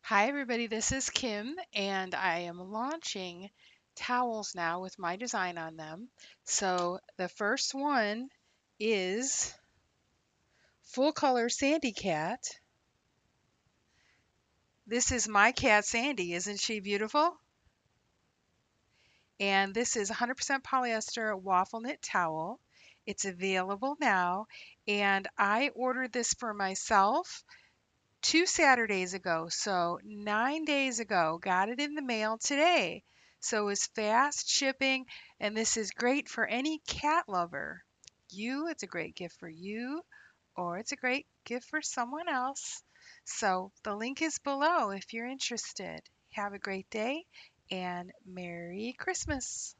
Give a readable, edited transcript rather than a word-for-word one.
Hi, everybody. This is Kim, and I am launching towels now with my design on them. So, the first one is full color Sandy Cat. This is my cat, Sandy. Isn't she beautiful? And this is 100% polyester waffle knit towel. It's available now, and I ordered this for myself 2 Saturdays ago, so 9 days ago. Got it in the mail today. So it's fast shipping, and this is great for any cat lover. It's a great gift for you, or it's a great gift for someone else. So the link is below if you're interested. Have a great day and Merry Christmas.